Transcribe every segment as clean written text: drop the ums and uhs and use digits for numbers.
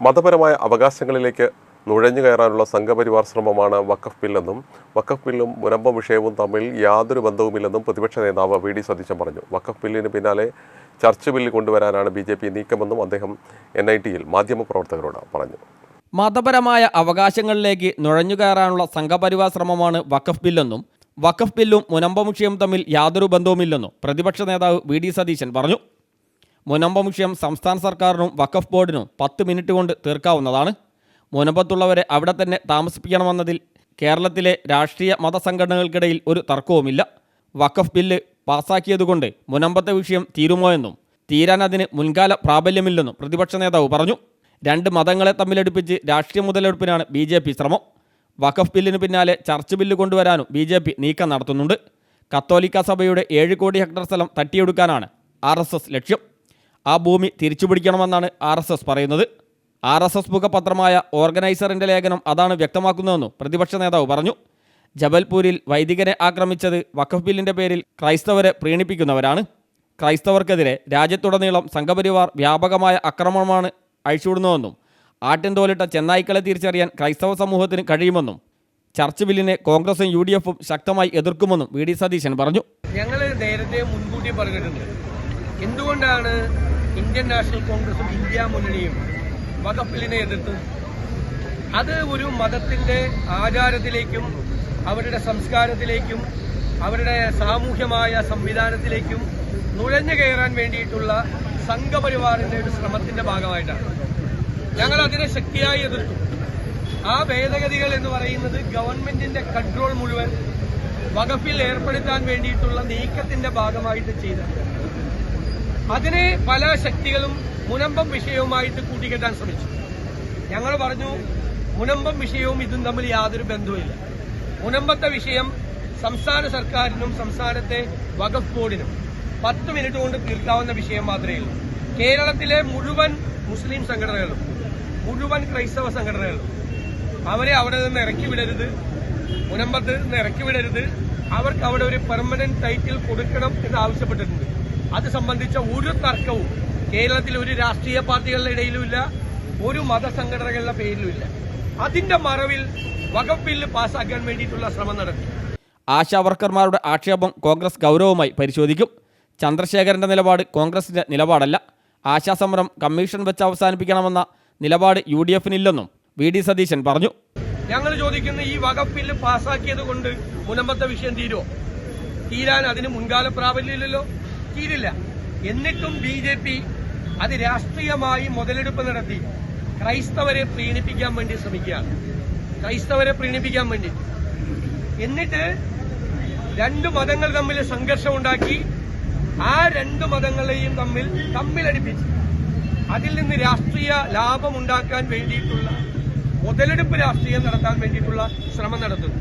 മതപരമായ അവകാശങ്ങളിലേക്ക് നുഴഞ്ഞു കയറാനുള്ള സംഘപരിവാർ ശ്രമമാണ് വഖഫ് ബില്ലെന്നും വഖഫ് ബില്ലും മുനമ്പം വിഷയവും തമ്മിൽ യാതൊരു ബന്ധവുമില്ലെന്നും പ്രതിപക്ഷ നേതാവ് വി.ഡി. സതീശൻ പറഞ്ഞു. വഖഫ് ബില്ലിന് പിന്നാലെ ചർച്ച് ബില്ല് കൊണ്ടുവരാനാണ് ബി.ജെ.പി നീക്കമെന്നും അദ്ദേഹം NIT-യിൽ മാധ്യമപ്രവർത്തകരോട് പറഞ്ഞു. മതപരമായ അവകാശങ്ങളിലേക്ക് നുഴഞ്ഞു കയറാനുള്ള സംഘപരിവാർ ശ്രമമാണ് വഖഫ് ബില്ലെന്നും വഖഫ് ബില്ലും മുനമ്പം വിഷയവും തമ്മിൽ യാതൊരു ബന്ധവുമില്ലെന്നും പ്രതിപക്ഷ നേതാവ് വി.ഡി. സതീശൻ പറഞ്ഞു. മുനമ്പം വിഷയം സംസ്ഥാന സർക്കാരിനും വഖഫ് ബോർഡിനും 10 മിനിറ്റ് കൊണ്ട് തീർക്കാവുന്നതാണ്. മുനമ്പത്തുള്ളവരെ അവിടെ തന്നെ താമസിപ്പിക്കണമെന്നതിൽ കേരളത്തിലെ രാഷ്ട്രീയ മതസംഘടനകൾക്കിടയിൽ ഒരു തർക്കവുമില്ല. വഖഫ് ബില്ല് പാസാക്കിയതുകൊണ്ട് മുനമ്പത്തെ വിഷയം തീരുമോ എന്നും തീരാൻ അതിന് മുൻകാല പ്രാബല്യമില്ലെന്നും പ്രതിപക്ഷ നേതാവ് പറഞ്ഞു. 2 മതങ്ങളെ തമ്മിലടുപ്പിച്ച് രാഷ്ട്രീയ മുതലെടുപ്പിനാണ് BJP ശ്രമം. വഖഫ് ബില്ലിന് പിന്നാലെ ചർച്ച് ബില്ല് കൊണ്ടുവരാനും BJP നീക്കം നടത്തുന്നുണ്ട്. കത്തോലിക്ക സഭയുടെ 7 കോടി ഹെക്ടർ സ്ഥലം തട്ടിയെടുക്കാനാണ് RSS ലക്ഷ്യം. ആ ഭൂമി തിരിച്ചുപിടിക്കണമെന്നാണ് RSS പറയുന്നത്. RSS മുഖപത്രമായ ഓർഗനൈസറിൻ്റെ ലേഖനം അതാണ് വ്യക്തമാക്കുന്നതെന്നും പ്രതിപക്ഷ നേതാവ് പറഞ്ഞു. ജബൽപൂരിൽ വൈദികരെ ആക്രമിച്ചത് വഖഫ് ബില്ലിൻ്റെ പേരിൽ ക്രൈസ്തവരെ പ്രീണിപ്പിക്കുന്നവരാണ്. ക്രൈസ്തവർക്കെതിരെ രാജ്യത്തുടനീളം സംഘപരിവാർ വ്യാപകമായ ആക്രമണമാണ് അഴിച്ചുവിടുന്നതെന്നും ആട്ടിൻതോലിട്ട ചെന്നായ്ക്കളെ തിരിച്ചറിയാൻ ക്രൈസ്തവ സമൂഹത്തിന് കഴിയുമെന്നും ചർച്ച് ബില്ലിനെ കോൺഗ്രസും UDF-ഉം ശക്തമായി എതിർക്കുമെന്നും വി.ഡി. സതീശൻ പറഞ്ഞു. ഞങ്ങൾ നേരത്തെ മുൻകൂട്ടി പറഞ്ഞിട്ടുണ്ട്, എന്തുകൊണ്ടാണ് ഇന്ത്യൻ നാഷണൽ കോൺഗ്രസും ഇന്ത്യ മുന്നണിയും വഖഫ് ബില്ലിനെ എതിർത്തത്. അത് ഒരു മതത്തിന്റെ ആചാരത്തിലേക്കും അവരുടെ സംസ്കാരത്തിലേക്കും അവരുടെ സാമൂഹ്യമായ സംവിധാനത്തിലേക്കും നുഴഞ്ഞു കയറാൻ വേണ്ടിയിട്ടുള്ള സംഘപരിവാറിന്റെ ഒരു ശ്രമത്തിന്റെ ഭാഗമായിട്ടാണ്. ഞങ്ങൾ അതിനെ ശക്തിയായി എതിർത്തു. ആ ഭേദഗതികൾ എന്ന് പറയുന്നത് ഗവൺമെന്റിന്റെ കൺട്രോൾ മുഴുവൻ വഖഫിൽ ഏർപ്പെടുത്താൻ വേണ്ടിയിട്ടുള്ള നീക്കത്തിന്റെ ഭാഗമായിട്ട് ചെയ്തത്. അതിനെ പല ശക്തികളും മുനമ്പം വിഷയവുമായിട്ട് കൂട്ടിക്കെട്ടാൻ ശ്രമിച്ചു. ഞങ്ങൾ പറഞ്ഞു, മുനമ്പം വിഷയവും ഇതും തമ്മിൽ യാതൊരു ബന്ധവുമില്ല. മുനമ്പത്തെ വിഷയം സംസ്ഥാന സർക്കാരിനും സംസ്ഥാനത്തെ വഖഫ് ബോർഡിനും 10 മിനിറ്റ് കൊണ്ട് തീർക്കാവുന്ന വിഷയം മാത്രമേ ഉള്ളൂ. കേരളത്തിലെ മുഴുവൻ മുസ്ലിം സംഘടനകളും മുഴുവൻ ക്രൈസ്തവ സംഘടനകളും അവരെ അവിടെ നിന്ന് ഇറക്കി വിടരുത്, മുനമ്പത്ത് നിന്ന് ഇറക്കി വിടരുത്, അവർക്ക് അവിടെ ഒരു പെർമനന്റ് ടൈറ്റിൽ കൊടുക്കണം എന്ന് ആവശ്യപ്പെട്ടിട്ടുണ്ട്. അത് സംബന്ധിച്ച ഒരു തർക്കവും കേരളത്തിൽ ഒരു രാഷ്ട്രീയ പാർട്ടികളുടെ ഇടയിലുമില്ല, ഒരു മതസംഘടനകളുടെ പേരിലുമില്ല. അതിന്റെ മറവിൽ വഖഫ് ബില്ല് പാസ്സാക്കാൻ വേണ്ടിയിട്ടുള്ള ശ്രമം നടത്തി. ആശാവർക്കർമാരുടെ ആക്ഷേപം കോൺഗ്രസ് ഗൗരവമായി പരിശോധിക്കും. ചന്ദ്രശേഖരന്റെ നിലപാട് കോൺഗ്രസിന്റെ നിലപാടല്ല. ആശാസമരം കമ്മീഷൻ വെച്ച് അവസാനിപ്പിക്കണമെന്ന നിലപാട് UDF-നില്ലെന്നും വി.ഡി. സതീശൻ പറഞ്ഞു. ഞങ്ങൾ ചോദിക്കുന്ന, ഈ വഖഫ് ബില്ല് പാസ്സാക്കിയത് കൊണ്ട് മുനമ്പത്തെ വിഷയം തീരുമോ? തീരാൻ അതിന് മുൻകാല പ്രാബല്യമില്ലല്ലോ, തീരില്ല. എന്നിട്ടും BJP അത് രാഷ്ട്രീയമായി മുതലെടുപ്പ് നടത്തി ക്രൈസ്തവരെ പ്രീണിപ്പിക്കാൻ വേണ്ടി ശ്രമിക്കുകയാണ്. ക്രൈസ്തവരെ പ്രീണിപ്പിക്കാൻ വേണ്ടി എന്നിട്ട് 2 മതങ്ങൾ തമ്മിൽ സംഘർഷം ഉണ്ടാക്കി ആ 2 മതങ്ങളെയും തമ്മിലടിപ്പിച്ച് അതിൽ നിന്ന് രാഷ്ട്രീയ ലാഭം ഉണ്ടാക്കാൻ വേണ്ടിയിട്ടുള്ള മുതലെടുപ്പ് രാഷ്ട്രീയം നടത്താൻ വേണ്ടിയിട്ടുള്ള ശ്രമം നടത്തുന്നു.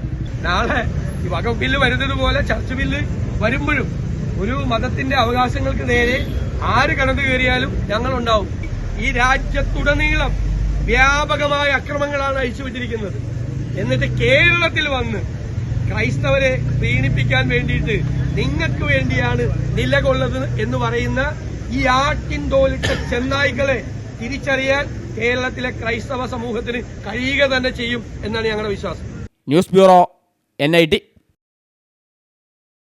നാളെ ഈ വഖഫ് ബില്ല് വരുന്നത് പോലെ ചർച്ച് ബില്ല് വരുമ്പോഴും ഒരു മതത്തിന്റെ അവകാശങ്ങൾക്ക് നേരെ ആര് കടന്നു കയറിയാലും ഞങ്ങളുണ്ടാവും. ഈ രാജ്യത്തുടനീളം വ്യാപകമായ അക്രമങ്ങളാണ് അഴിച്ചുവിട്ടിരിക്കുന്നത്. എന്നിട്ട് കേരളത്തിൽ വന്ന് ക്രൈസ്തവരെ പ്രീണിപ്പിക്കാൻ വേണ്ടിയിട്ട് നിങ്ങൾക്ക് വേണ്ടിയാണ് നിലകൊള്ളത് എന്ന് പറയുന്ന ഈ ആട്ടിൻതോലിട്ട ചെന്നായ്ക്കളെ തിരിച്ചറിയാൻ കേരളത്തിലെ ക്രൈസ്തവ സമൂഹത്തിന് കഴിയുക തന്നെ ചെയ്യും എന്നാണ് ഞങ്ങളുടെ വിശ്വാസം. News bureau NIT.